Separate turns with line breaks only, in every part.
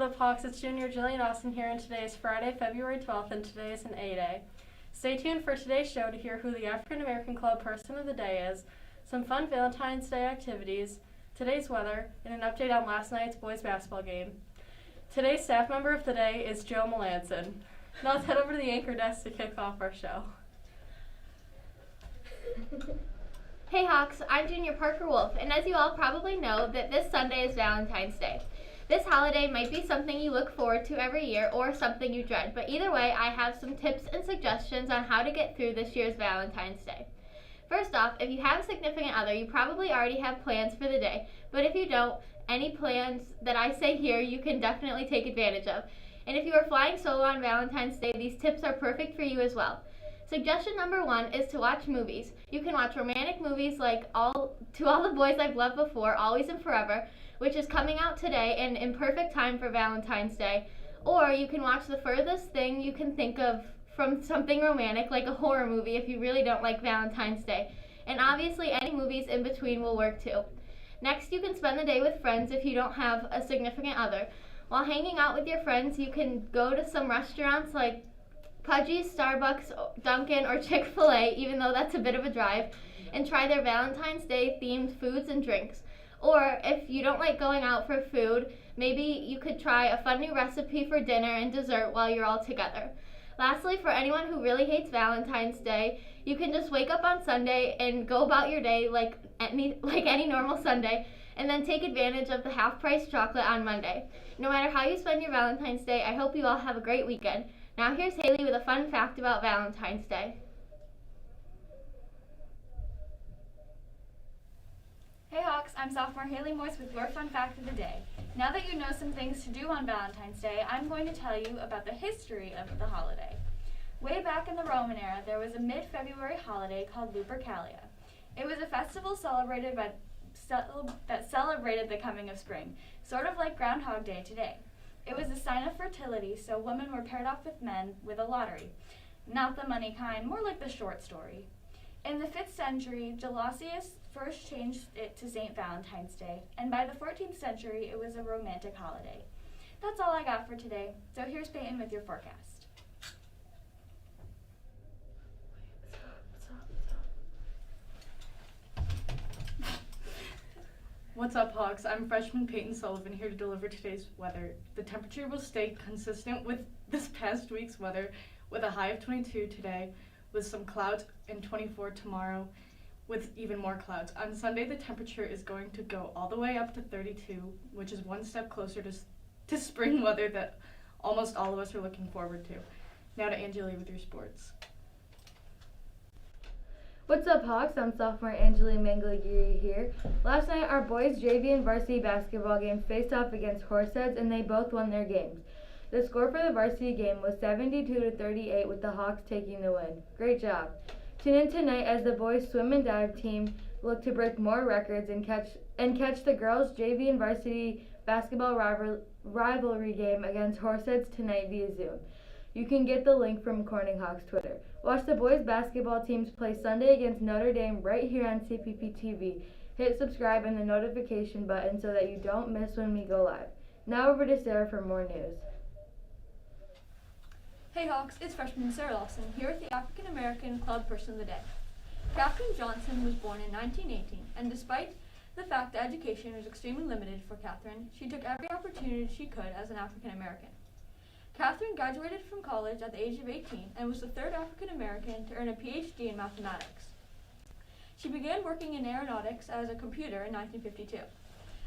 What up, Hawks? It's Junior Jillian Austin here, and today is Friday, February 12th, and today is an A-Day. Stay tuned for today's show to hear who the African American Club Person of the Day is, some fun Valentine's Day activities, today's weather, and an update on last night's boys basketball game. Today's staff member of the day is Joe Melanson. Now let's head over to the anchor desk to kick off our show.
Hey Hawks, I'm Junior Parker Wolf, and as you all probably know, that this Sunday is Valentine's Day. This holiday might be something you look forward to every year or something you dread, but either way, I have some tips and suggestions on how to get through this year's Valentine's Day. First off, if you have a significant other, you probably already have plans for the day, but if you don't, any plans that I say here you can definitely take advantage of. And if you are flying solo on Valentine's Day, these tips are perfect for you as well. Suggestion number 1 is to watch movies. You can watch romantic movies like To All the Boys I've Loved Before, Always and Forever, which is coming out today and in perfect time for Valentine's Day. Or you can watch the furthest thing you can think of from something romantic, like a horror movie if you really don't like Valentine's Day. And obviously any movies in between will work too. Next, you can spend the day with friends if you don't have a significant other. While hanging out with your friends, you can go to some restaurants like Pudgy's, Starbucks, Dunkin', or Chick-fil-A, even though that's a bit of a drive, and try their Valentine's Day themed foods and drinks. Or if you don't like going out for food, maybe you could try a fun new recipe for dinner and dessert while you're all together. Lastly, for anyone who really hates Valentine's Day, you can just wake up on Sunday and go about your day like any normal Sunday, and then take advantage of the half-price chocolate on Monday. No matter how you spend your Valentine's Day, I hope you all have a great weekend. Now here's Haley with a fun fact about Valentine's Day.
Hey Hawks, I'm sophomore Haley Morse with your fun fact of the day. Now that you know some things to do on Valentine's Day, I'm going to tell you about the history of the holiday. Way back in the Roman era, there was a mid-February holiday called Lupercalia. It was a festival that celebrated the coming of spring, sort of like Groundhog Day today. It was a sign of fertility, so women were paired off with men with a lottery. Not the money kind, more like the short story. In the 5th century, Gelasius first changed it to St. Valentine's Day, and by the 14th century, it was a romantic holiday. That's all I got for today, so here's Peyton with your forecast.
What's up, Hawks? I'm freshman Peyton Sullivan here to deliver today's weather. The temperature will stay consistent with this past week's weather, with a high of 22 today, with some clouds, and 24 tomorrow, with even more clouds. On Sunday, the temperature is going to go all the way up to 32, which is one step closer to spring weather that almost all of us are looking forward to. Now to Angelie with your sports.
What's up, Hawks? I'm sophomore Angelie Manglagiri here. Last night, our boys' JV and varsity basketball games faced off against Horseheads, and they both won their games. The score for the varsity game was 72-38, with the Hawks taking the win. Great job. Tune in tonight as the boys' swim and dive team look to break more records and catch the girls' JV and varsity basketball rivalry game against Horseheads tonight via Zoom. You can get the link from Corning Hawks Twitter. Watch the boys' basketball teams play Sunday against Notre Dame right here on CPPTv. Hit subscribe and the notification button so that you don't miss when we go live. Now over to Sarah for more news.
Hey Hawks, it's freshman Sarah Lawson here with the African American Club Person of the Day. Katherine Johnson was born in 1918, and despite the fact that education was extremely limited for Katherine, she took every opportunity she could as an African American. Katherine graduated from college at the age of 18 and was the third African American to earn a PhD in mathematics. She began working in aeronautics as a computer in 1952.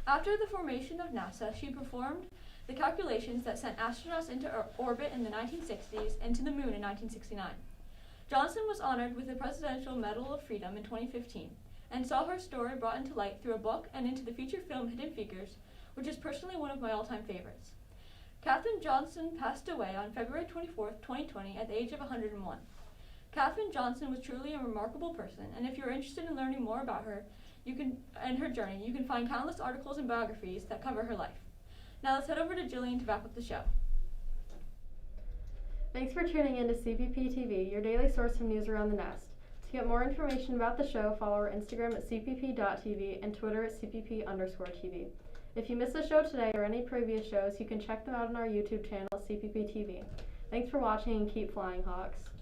After the formation of NASA, she performed the calculations that sent astronauts into orbit in the 1960s and to the moon in 1969. Johnson was honored with the Presidential Medal of Freedom in 2015 and saw her story brought into light through a book and into the feature film Hidden Figures, which is personally one of my all-time favorites. Katherine Johnson passed away on February 24, 2020 at the age of 101. Katherine Johnson was truly a remarkable person, and if you're interested in learning more about her and her journey, you can find countless articles and biographies that cover her life. Now let's head over to Jillian to wrap up the show.
Thanks for tuning in to CPPTv, your daily source of news around the Nest. To get more information about the show, follow our Instagram at cpp.tv and Twitter at cpp_TV.
If you missed the show today or any previous shows, you can check them out on our YouTube channel, CPPTv. Thanks for watching and keep flying, Hawks.